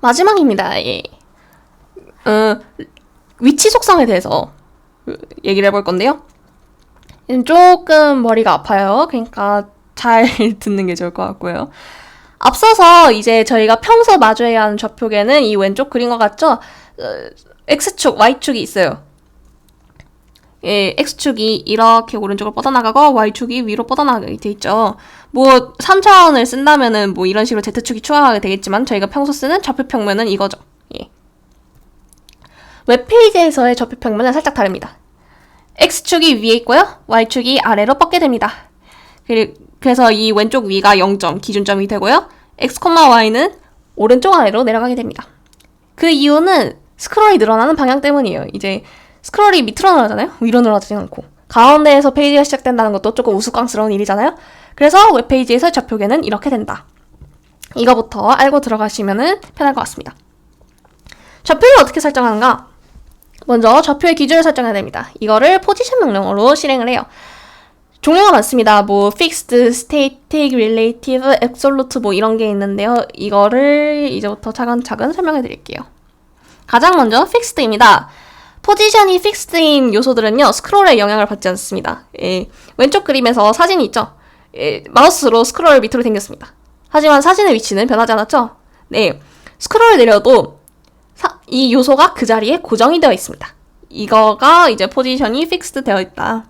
마지막입니다. 예. 위치 속성에 대해서 얘기를 해볼 건데요. 조금 머리가 아파요. 그러니까 잘 듣는 게 좋을 것 같고요. 앞서서 이제 저희가 평소 마주해야 하는 좌표계는 이 왼쪽 그린 것 같죠? X축, Y축이 있어요. 예, X축이 이렇게 오른쪽으로 뻗어나가고 Y축이 위로 뻗어나가게 돼 있죠. 뭐 3차원을 쓴다면은 뭐 이런 식으로 Z축이 추가하게 되겠지만 저희가 평소 쓰는 좌표 평면은 이거죠. 예. 웹페이지에서의 좌표 평면은 살짝 다릅니다. X축이 위에 있고요. Y축이 아래로 뻗게 됩니다. 그래서 이 왼쪽 위가 0점, 기준점이 되고요. X, Y는 오른쪽 아래로 내려가게 됩니다. 그 이유는 스크롤이 늘어나는 방향 때문이에요. 이제 스크롤이 밑으로 늘어나잖아요? 위로 늘어나지 않고. 가운데에서 페이지가 시작된다는 것도 조금 우스꽝스러운 일이잖아요? 그래서 웹페이지에서 좌표계는 이렇게 된다. 이거부터 알고 들어가시면 편할 것 같습니다. 좌표를 어떻게 설정하는가? 먼저 좌표의 기준을 설정해야 됩니다. 이거를 포지션 명령어로 실행을 해요. 종류가 많습니다. 뭐 fixed, static, relative, absolute 뭐 이런 게 있는데요. 이거를 이제부터 차근차근 설명해 드릴게요. 가장 먼저 fixed입니다. 포지션이 픽스드인 요소들은요, 스크롤에 영향을 받지 않습니다. 예, 왼쪽 그림에서 사진이 있죠? 예, 마우스로 스크롤을 밑으로 당겼습니다. 하지만 사진의 위치는 변하지 않았죠? 네, 스크롤을 내려도 이 요소가 그 자리에 고정이 되어 있습니다. 이거가 이제 포지션이 픽스드 되어 있다.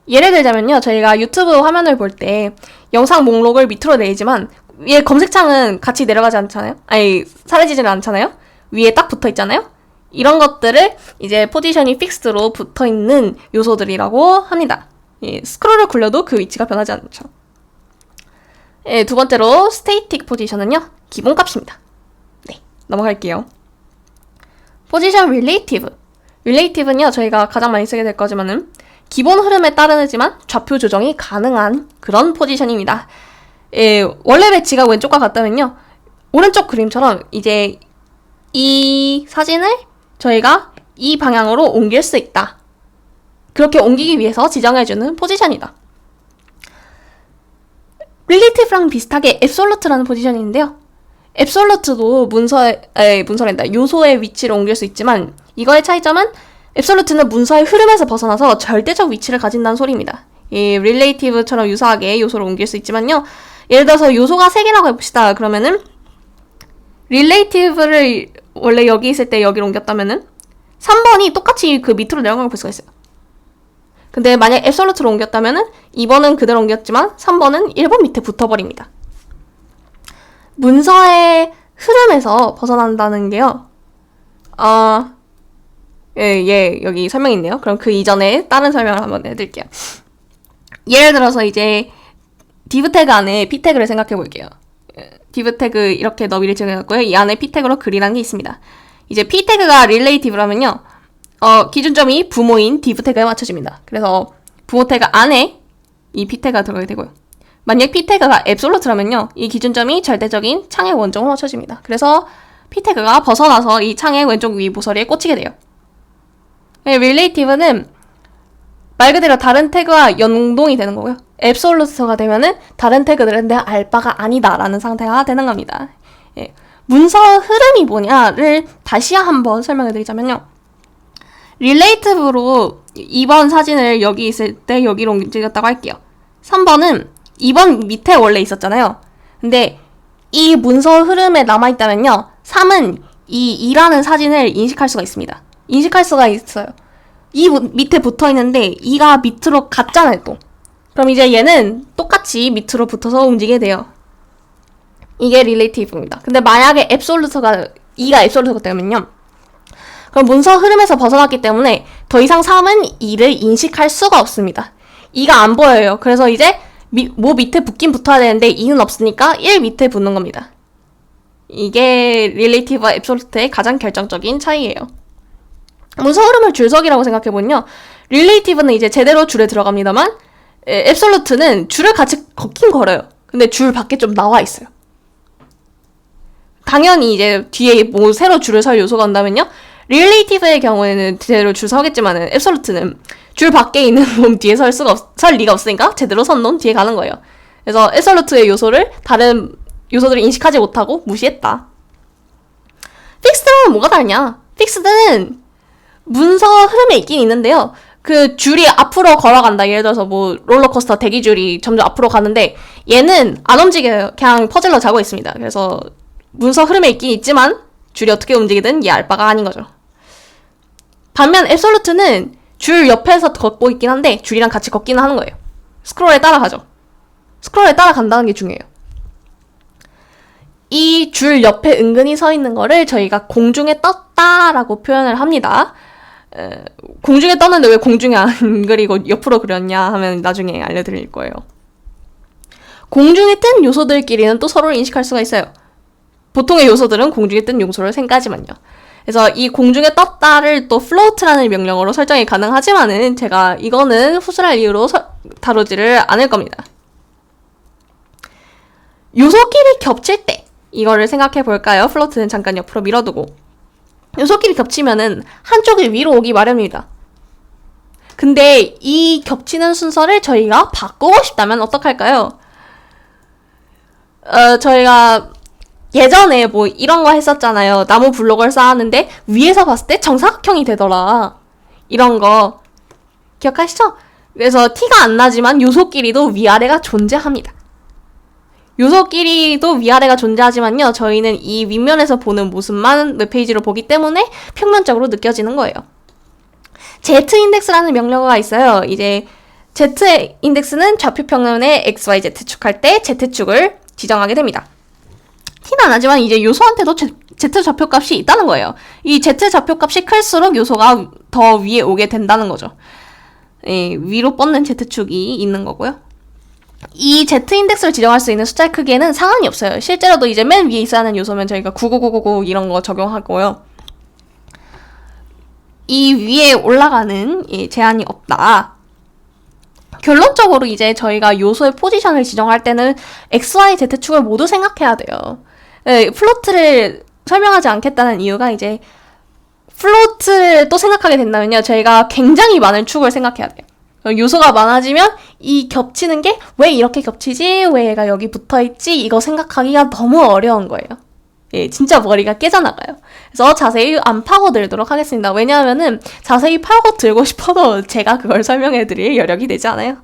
예를 들자면요, 저희가 유튜브 화면을 볼 때 영상 목록을 밑으로 내리지만 위에 검색창은 같이 내려가지 않잖아요? 아니, 사라지지는 않잖아요? 위에 딱 붙어 있잖아요? 이런 것들을 이제 포지션이 픽스드로 붙어 있는 요소들이라고 합니다. 예, 스크롤을 굴려도 그 위치가 변하지 않죠. 예, 두 번째로 스테이틱 포지션은요, 기본값입니다. 네, 넘어갈게요. 포지션 릴레이티브. 릴레이티브는요, 저희가 가장 많이 쓰게 될 거지만은 기본 흐름에 따르지만 좌표 조정이 가능한 그런 포지션입니다. 예, 원래 배치가 왼쪽과 같다면요, 오른쪽 그림처럼 이제 이 사진을 저희가 이 방향으로 옮길 수 있다. 그렇게 옮기기 위해서 지정해주는 포지션이다. 릴레이티브랑 비슷하게 앱솔루트라는 포지션이 있는데요. 앱솔루트도 문서란다. 요소의 위치를 옮길 수 있지만 이거의 차이점은 앱솔루트는 문서의 흐름에서 벗어나서 절대적 위치를 가진다는 소리입니다. 이 릴레이티브처럼 유사하게 요소를 옮길 수 있지만요. 예를 들어서 요소가 3개라고 해봅시다. 그러면은 릴레이티브를 원래 여기 있을 때 여기로 옮겼다면은 3번이 똑같이 그 밑으로 내려간 걸 볼 수가 있어요. 근데 만약 앱솔루트로 옮겼다면은 2번은 그대로 옮겼지만 3번은 1번 밑에 붙어버립니다. 문서의 흐름에서 벗어난다는 게요. 여기 설명이 있네요. 그럼 그 이전에 다른 설명을 한번 해드릴게요. 예를 들어서 이제 div 태그 안에 p 태그를 생각해 볼게요. div 태그 이렇게 너비를 정해놨고요. 이 안에 p 태그로 글이라는 게 있습니다. 이제 p 태그가 릴레이티브라면요, 기준점이 부모인 div 태그에 맞춰집니다. 그래서 부모 태그 안에 이 p 태그가 들어가게 되고요. 만약 p 태그가 앱솔루트라면요, 이 기준점이 절대적인 창의 원점으로 맞춰집니다. 그래서 p 태그가 벗어나서 이 창의 왼쪽 위 모서리에 꽂히게 돼요. 릴레이티브는 말 그대로 다른 태그와 연동이 되는 거고요. 앱솔루트가 되면은 다른 태그들은 내 알바가 아니다라는 상태가 되는 겁니다. 예. 문서 흐름이 뭐냐를 다시 한번 설명해 드리자면요. 릴레이티브로 2번 사진을 여기 있을 때 여기로 옮겼다고 할게요. 3번은 2번 밑에 원래 있었잖아요. 근데 이 문서 흐름에 남아있다면요, 3은 이 2라는 사진을 인식할 수가 있습니다. 인식할 수가 있어요. 이 밑에 붙어있는데 2가 밑으로 갔잖아요, 또. 그럼 이제 얘는 똑같이 밑으로 붙어서 움직이게 돼요. 이게 릴레이티브입니다. 근데 만약에 2가 앱솔루트가 되면요, 그럼 문서 흐름에서 벗어났기 때문에 더 이상 3은 2를 인식할 수가 없습니다. 2가 안 보여요. 그래서 이제 뭐 밑에 붙긴 붙어야 되는데 2는 없으니까 1 밑에 붙는 겁니다. 이게 릴레이티브와 앱솔루트의 가장 결정적인 차이예요. 문서 흐름을 줄서기라고 생각해보면요, 릴레이티브는 이제 제대로 줄에 들어갑니다만 앱솔루트는 줄을 같이 걷긴 걸어요. 근데 줄 밖에 좀 나와 있어요. 당연히 이제 뒤에 뭐 새로 줄을 설 요소가 온다면요, 릴레이티브의 경우에는 제대로 줄 서겠지만은 앱솔루트는 줄 밖에 있는 놈 뒤에 설 리가 없으니까 제대로 선 놈 뒤에 가는 거예요. 그래서 앱솔루트의 요소를 다른 요소들을 인식하지 못하고 무시했다. 픽스드랑 뭐가 다르냐? 픽스드는 문서 흐름에 있긴 있는데요. 그 줄이 앞으로 걸어간다. 예를 들어서 뭐 롤러코스터 대기줄이 점점 앞으로 가는데 얘는 안 움직여요. 그냥 퍼즐로 자고 있습니다. 그래서 문서 흐름에 있긴 있지만 줄이 어떻게 움직이든 얘 알 바가 아닌 거죠. 반면 앱솔루트는 줄 옆에서 걷고 있긴 한데 줄이랑 같이 걷기는 하는 거예요. 스크롤에 따라가죠. 스크롤에 따라간다는 게 중요해요. 이 줄 옆에 은근히 서 있는 거를 저희가 공중에 떴다라고 표현을 합니다. 공중에 떴는데 왜 공중에 안 그리고 옆으로 그렸냐 하면 나중에 알려드릴 거예요. 공중에 뜬 요소들끼리는 또 서로를 인식할 수가 있어요. 보통의 요소들은 공중에 뜬 요소를 생각하지만요. 그래서 이 공중에 떴다를 또 float라는 명령어로 설정이 가능하지만은 제가 이거는 후술할 이유로 다루지를 않을 겁니다. 요소끼리 겹칠 때 이거를 생각해 볼까요? float는 잠깐 옆으로 밀어두고 요소끼리 겹치면은 한쪽이 위로 오기 마련입니다. 근데 이 겹치는 순서를 저희가 바꾸고 싶다면 어떡할까요? 저희가 예전에 뭐 이런 거 했었잖아요. 나무 블록을 쌓았는데 위에서 봤을 때 정사각형이 되더라. 이런 거 기억하시죠? 그래서 티가 안 나지만 요소끼리도 위아래가 존재합니다. 요소끼리도 위아래가 존재하지만요. 저희는 이 윗면에서 보는 모습만 웹페이지로 보기 때문에 평면적으로 느껴지는 거예요. Z-인덱스라는 명령어가 있어요. 이제 Z-인덱스는 좌표 평면에 XYZ 축 할 때 Z축을 지정하게 됩니다. 티는 안 나지만 이제 요소한테도 Z 좌표값이 있다는 거예요. 이 Z 좌표값이 클수록 요소가 더 위에 오게 된다는 거죠. 예, 위로 뻗는 Z축이 있는 거고요. 이 Z-인덱스를 지정할 수 있는 숫자의 크기에는 상한이 없어요. 실제로도 이제 맨 위에 있어야 하는 요소면 저희가 99999 이런 거 적용하고요. 이 위에 올라가는 제한이 없다. 결론적으로 이제 저희가 요소의 포지션을 지정할 때는 X, Y, Z축을 모두 생각해야 돼요. 플로트를 설명하지 않겠다는 이유가 이제 플로트를 또 생각하게 된다면요. 저희가 굉장히 많은 축을 생각해야 돼요. 요소가 많아지면 이 겹치는 게 왜 이렇게 겹치지? 왜 얘가 여기 붙어있지? 이거 생각하기가 너무 어려운 거예요. 예, 진짜 머리가 깨져나가요. 그래서 자세히 안 파고들도록 하겠습니다. 왜냐하면은 자세히 파고들고 싶어도 제가 그걸 설명해드릴 여력이 되지 않아요.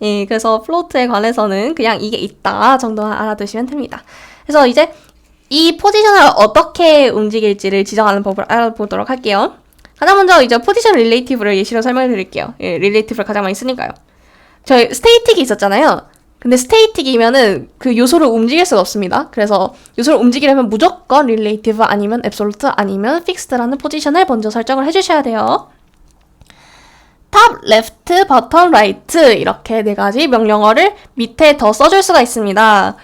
예, 그래서 플로트에 관해서는 그냥 이게 있다 정도만 알아두시면 됩니다. 그래서 이제 이 포지션을 어떻게 움직일지를 지정하는 법을 알아보도록 할게요. 가장 먼저 이제 포지션 릴레이티브를 예시로 설명해 드릴게요. 예, 릴레이티브를 가장 많이 쓰니까요. 저희 스테이틱이 있었잖아요. 근데 스테이틱이면은 그 요소를 움직일 수가 없습니다. 그래서 요소를 움직이려면 무조건 릴레이티브 아니면 앱솔루트 아니면 픽스드라는 포지션을 먼저 설정을 해주셔야 돼요. 탑, 레프트, 버텀, 라이트 이렇게 네 가지 명령어를 밑에 더 써줄 수가 있습니다.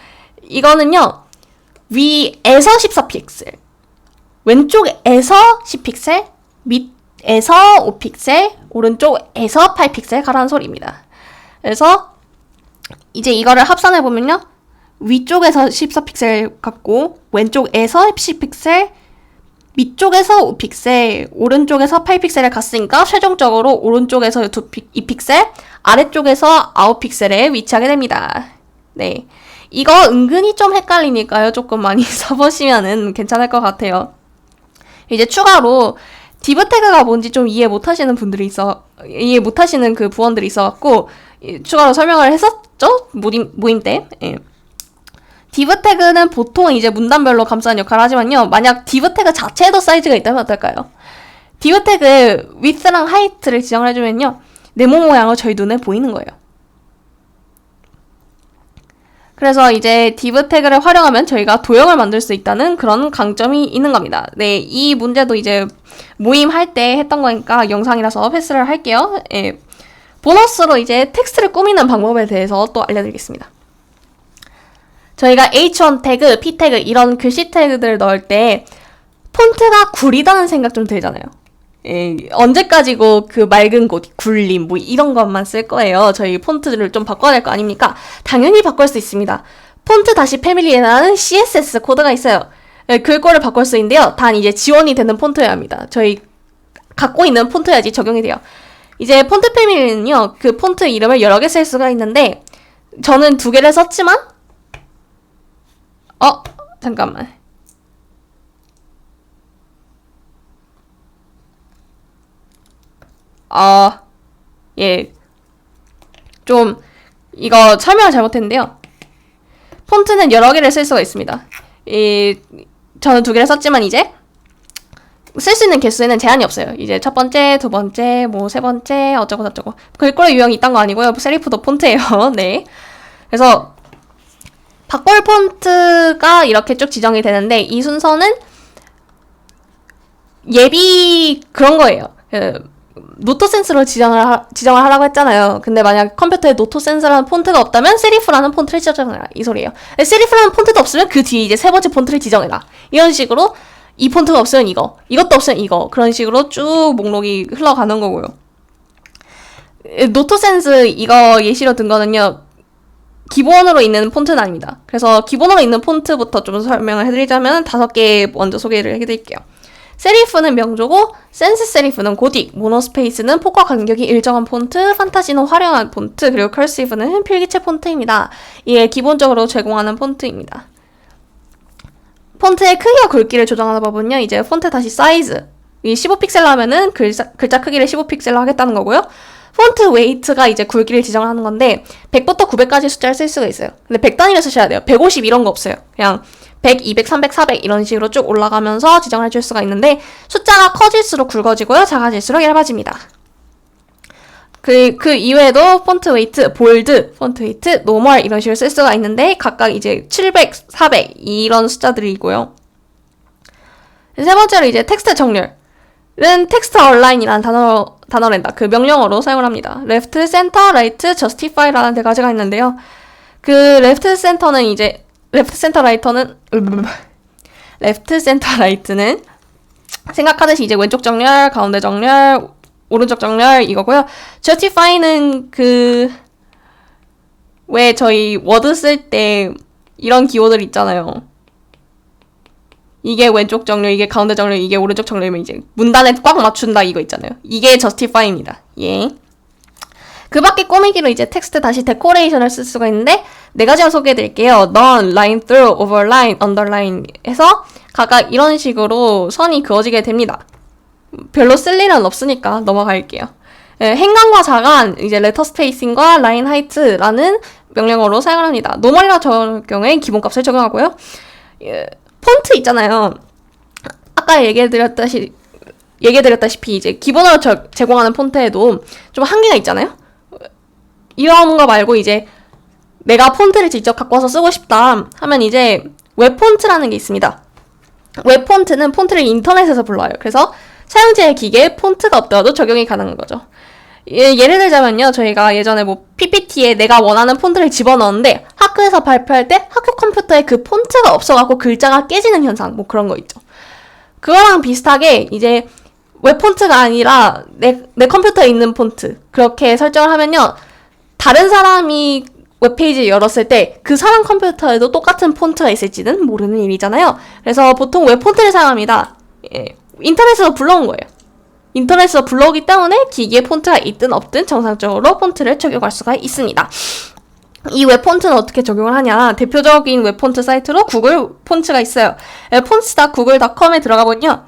이거는요. 위에서 14픽셀, 왼쪽에서 10픽셀, 밑에서 5픽셀, 오른쪽에서 8픽셀 가라는 소리입니다. 그래서 이제 이거를 합산해보면요. 위쪽에서 14픽셀 같고 왼쪽에서 10픽셀, 밑쪽에서 5픽셀, 오른쪽에서 8픽셀을 갔으니까 최종적으로 오른쪽에서 2픽셀, 아래쪽에서 9픽셀에 위치하게 됩니다. 네, 이거 은근히 좀 헷갈리니까요. 조금 많이 써보시면은 괜찮을 것 같아요. 이제 추가로 div 태그가 뭔지 좀 이해 못하시는 그 부원들이 있어갖고 추가로 설명을 했었죠? 모임 때. 예. div 태그는 보통 이제 문단별로 감싸는 역할을 하지만요. 만약 div 태그 자체에도 사이즈가 있다면 어떨까요? div 태그 width랑 height를 지정을 해주면요. 네모 모양으로 저희 눈에 보이는 거예요. 그래서 이제 div 태그를 활용하면 저희가 도형을 만들 수 있다는 그런 강점이 있는 겁니다. 네, 이 문제도 이제 모임 할 때 했던 거니까 영상이라서 패스를 할게요. 예. 보너스로 이제 텍스트를 꾸미는 방법에 대해서 또 알려드리겠습니다. 저희가 H1 태그, P 태그 이런 글씨 태그들을 넣을 때 폰트가 구리다는 생각 좀 들잖아요. 예, 언제까지고 그 맑은 곳, 굴림 뭐 이런 것만 쓸 거예요. 저희 폰트를 좀 바꿔야 될 거 아닙니까? 당연히 바꿀 수 있습니다. 폰트 다시 패밀리에는 CSS 코드가 있어요. 예, 글꼴을 바꿀 수 있는데요. 단 이제 지원이 되는 폰트여야 합니다. 저희 갖고 있는 폰트여야지 적용이 돼요. 이제 폰트 패밀리는요. 그 폰트 이름을 여러 개 쓸 수가 있는데 저는 2개를 썼지만 잠깐만. 예. 좀, 이거 설명을 잘못했는데요. 폰트는 여러 개를 쓸 수가 있습니다. 저는 2개를 썼지만 이제, 쓸 수 있는 개수에는 제한이 없어요. 이제 첫 번째, 두 번째, 뭐 세 번째, 어쩌고. 글꼴 유형이 있단 거 아니고요. 세리프도 폰트예요. 네. 그래서, 바꿀 폰트가 이렇게 쭉 지정이 되는데, 이 순서는 예비 그런 거예요. 노토센스로 지정을 하라고 했잖아요. 근데 만약 컴퓨터에 노토센스라는 폰트가 없다면 세리프라는 폰트를 지정해라. 이 소리예요. 세리프라는 폰트도 없으면 그 뒤에 이제 세 번째 폰트를 지정해라. 이런 식으로 이 폰트가 없으면 이거, 이것도 없으면 이거. 그런 식으로 쭉 목록이 흘러가는 거고요. 노토센스 이거 예시로 든 거는요. 기본으로 있는 폰트는 아닙니다. 그래서 기본으로 있는 폰트부터 좀 설명을 해드리자면 5개 먼저 소개를 해드릴게요. 세리프는 명조고, 센스 세리프는 고딕, 모노스페이스는 폭과 간격이 일정한 폰트, 판타지는 화려한 폰트, 그리고 커시브는 필기체 폰트입니다. 이게 기본적으로 제공하는 폰트입니다. 폰트의 크기와 굵기를 조정하는 법은요, 이제 폰트 다시 사이즈. 이 15픽셀 하면은 글자 크기를 15픽셀로 하겠다는 거고요. 폰트 웨이트가 이제 굵기를 지정하는 건데, 100부터 900까지 숫자를 쓸 수가 있어요. 근데 100단위를 쓰셔야 돼요. 150 이런 거 없어요. 그냥 100, 200, 300, 400 이런 식으로 쭉 올라가면서 지정을 해줄 수가 있는데, 숫자가 커질수록 굵어지고요, 작아질수록 얇아집니다. 그 이외에도 폰트 웨이트, 볼드, 폰트 웨이트, 노멀 이런 식으로 쓸 수가 있는데, 각각 이제 700, 400 이런 숫자들이고요. 세 번째로 이제 텍스트 정렬은 텍스트 얼라인이라는 단어랜다. 그 명령어로 사용을 합니다. 레프트, 센터, 라이트, 저스티파이라는 4가지가 있는데요. 그 레프트 센터는 레프트 센터 라이트는 생각하듯이 이제 왼쪽 정렬, 가운데 정렬, 오른쪽 정렬 이거고요. justify는 왜 저희 워드 쓸 때 이런 기호들 있잖아요. 이게 왼쪽 정렬, 이게 가운데 정렬, 이게 오른쪽 정렬이면 이제 문단에 꽉 맞춘다 이거 있잖아요. 이게 justify입니다. 예. 그 밖에 꾸미기로 이제 텍스트 다시 데코레이션을 쓸 수가 있는데 4가지만 소개해드릴게요. none, line through, overline, underline 해서 각각 이런 식으로 선이 그어지게 됩니다. 별로 쓸 일은 없으니까 넘어갈게요. 행간과 자간, 이제 letter spacing과 line height라는 명령어로 사용을 합니다. 노멀이라 적용에 기본값을 적용하고요. 폰트 있잖아요. 아까 얘기해드렸다시피 이제 기본으로 제공하는 폰트에도 좀 한계가 있잖아요. 이런 거 말고 이제 내가 폰트를 직접 갖고 와서 쓰고 싶다 하면 이제 웹 폰트라는 게 있습니다. 웹 폰트는 폰트를 인터넷에서 불러요. 그래서 사용자의 기계에 폰트가 없더라도 적용이 가능한 거죠. 예를 들자면요. 저희가 예전에 뭐 PPT에 내가 원하는 폰트를 집어넣었는데 학교에서 발표할 때 학교 컴퓨터에 그 폰트가 없어갖고 글자가 깨지는 현상 뭐 그런 거 있죠. 그거랑 비슷하게 이제 웹 폰트가 아니라 내 컴퓨터에 있는 폰트 그렇게 설정을 하면요. 다른 사람이 웹페이지 열었을 때 그 사람 컴퓨터에도 똑같은 폰트가 있을지는 모르는 일이잖아요. 그래서 보통 웹 폰트를 사용합니다. 인터넷에서 불러온 거예요. 인터넷에서 불러오기 때문에 기기에 폰트가 있든 없든 정상적으로 폰트를 적용할 수가 있습니다. 이 웹 폰트는 어떻게 적용을 하냐? 대표적인 웹 폰트 사이트로 구글 폰트가 있어요. 폰트.google.com에 들어가보면요.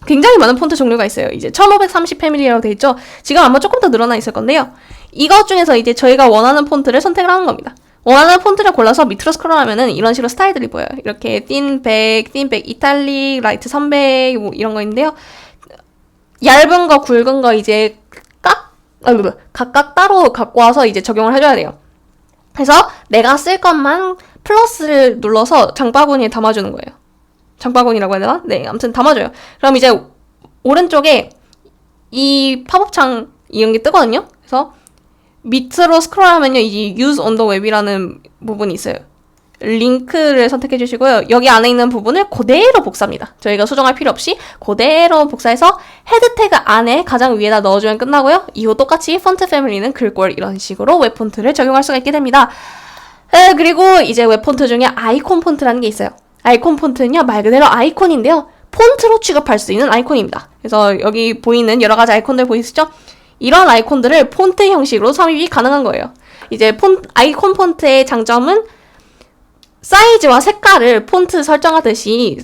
굉장히 많은 폰트 종류가 있어요. 이제 1530 패밀리라고 되어 있죠. 지금 아마 조금 더 늘어나 있을 건데요. 이것 중에서 이제 저희가 원하는 폰트를 선택을 하는 겁니다. 원하는 폰트를 골라서 밑으로 스크롤하면은 이런 식으로 스타일들이 보여요. 이렇게 틴 100, 이탈릭, 라이트 300 뭐 이런 거 있는데요. 얇은 거, 굵은 거 이제 각각 따로 갖고 와서 이제 적용을 해줘야 돼요. 그래서 내가 쓸 것만 플러스를 눌러서 장바구니에 담아주는 거예요. 장바구니라고 해야 되나? 네, 아무튼 담아줘요. 그럼 이제 오른쪽에 이 팝업창 이런 게 뜨거든요. 그래서 밑으로 스크롤하면요, 이제 Use on the Web이라는 부분이 있어요. 링크를 선택해 주시고요. 여기 안에 있는 부분을 그대로 복사합니다. 저희가 수정할 필요 없이 그대로 복사해서 헤드 태그 안에 가장 위에다 넣어주면 끝나고요. 이후 똑같이 폰트 패밀리는 글꼴 이런 식으로 웹 폰트를 적용할 수가 있게 됩니다. 그리고 이제 웹 폰트 중에 아이콘 폰트라는 게 있어요. 아이콘 폰트는요, 말 그대로 아이콘인데요. 폰트로 취급할 수 있는 아이콘입니다. 그래서 여기 보이는 여러 가지 아이콘들 보이시죠? 이런 아이콘들을 폰트 형식으로 삽입이 가능한 거예요. 이제 아이콘 폰트의 장점은 사이즈와 색깔을 폰트 설정하듯이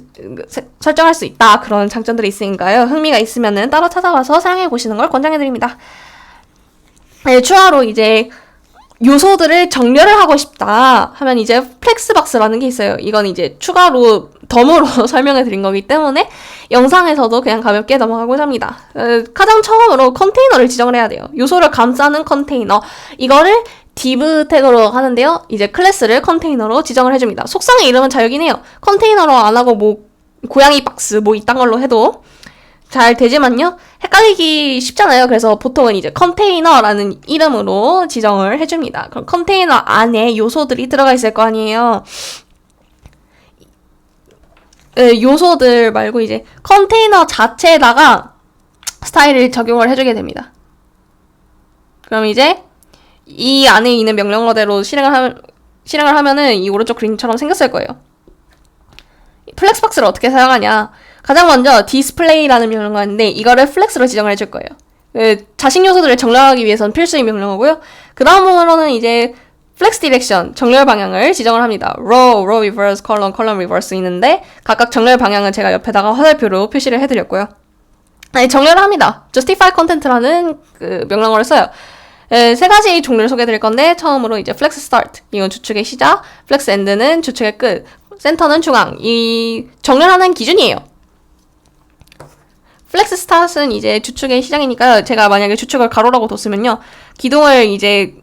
설정할 수 있다. 그런 장점들이 있으니까요. 흥미가 있으면은 따로 찾아와서 사용해 보시는 걸 권장해드립니다. 네, 추가로 이제 요소들을 정렬을 하고 싶다 하면 이제 플렉스박스라는 게 있어요. 이건 이제 추가로 덤으로 설명해 드린 거기 때문에 영상에서도 그냥 가볍게 넘어가고자 합니다. 가장 처음으로 컨테이너를 지정을 해야 돼요. 요소를 감싸는 컨테이너. 이거를 div 태그로 하는데요. 이제 클래스를 컨테이너로 지정을 해줍니다. 속성의 이름은 자유긴 해요. 컨테이너로 안 하고 뭐 고양이 박스 뭐 이딴 걸로 해도 잘 되지만요. 헷갈리기 쉽잖아요. 그래서 보통은 이제 컨테이너라는 이름으로 지정을 해줍니다. 그럼 컨테이너 안에 요소들이 들어가 있을 거 아니에요. 요소들 말고 이제 컨테이너 자체에다가 스타일을 적용을 해주게 됩니다. 그럼 이제 이 안에 있는 명령어대로 실행을 하면은 이 오른쪽 그림처럼 생겼을 거예요. 플렉스박스를 어떻게 사용하냐? 가장 먼저 display라는 명령어가 있는데 이거를 플렉스로 지정을 해줄 거예요. 자식 요소들을 정렬하기 위해서는 필수인 명령어고요. 그 다음으로는 이제 flex direction, 정렬 방향을 지정을 합니다. row reverse, column reverse 있는데 각각 정렬 방향은 제가 옆에다가 화살표로 표시를 해드렸고요. 아니, 정렬을 합니다. justify content라는 그 명령어를 써요. 세 가지 종류를 소개해드릴 건데 처음으로 이제 flex start, 이건 주축의 시작, flex end는 주축의 끝, 센터는 중앙. 이 정렬하는 기준이에요. 플렉스 스타트는 이제 주축의 시작이니까요. 제가 만약에 주축을 가로라고 뒀으면요. 기둥을 이제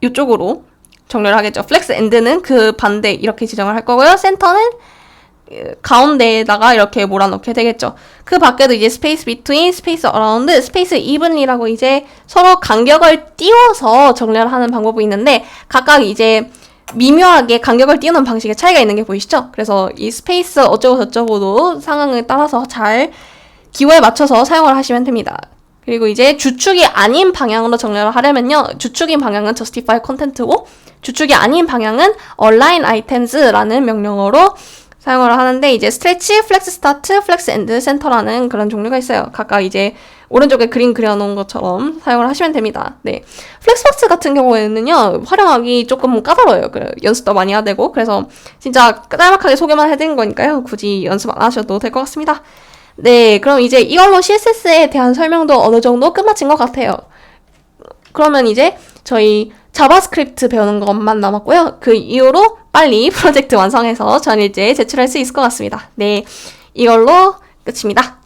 요쪽으로 정렬을 하겠죠. 플렉스 엔드는 그 반대 이렇게 지정을 할 거고요. 센터는 가운데에다가 이렇게 몰아넣게 되겠죠. 그 밖에도 이제 스페이스 비트윈, 스페이스 어라운드, 스페이스 이븐이라고 이제 서로 간격을 띄워서 정렬하는 방법이 있는데 각각 이제 미묘하게 간격을 띄우는 방식의 차이가 있는 게 보이시죠? 그래서 이 스페이스 어쩌고 저쩌고도 상황에 따라서 잘 기호에 맞춰서 사용을 하시면 됩니다. 그리고 이제 주축이 아닌 방향으로 정렬을 하려면요. 주축인 방향은 justify content고 주축이 아닌 방향은 align items라는 명령어로 사용을 하는데 이제 stretch, flex start, flex end, center라는 그런 종류가 있어요. 각각 이제 오른쪽에 그림 그려놓은 것처럼 사용을 하시면 됩니다. 네, 플렉스박스 같은 경우에는요. 활용하기 조금 까다로워요. 연습도 많이 해야 되고 그래서 진짜 짤막하게 소개만 해드린 거니까요. 굳이 연습 안 하셔도 될 것 같습니다. 네, 그럼 이제 이걸로 CSS에 대한 설명도 어느 정도 끝마친 것 같아요. 그러면 이제 저희 자바스크립트 배우는 것만 남았고요. 그 이후로 빨리 프로젝트 완성해서 전일제에 제출할 수 있을 것 같습니다. 네, 이걸로 끝입니다.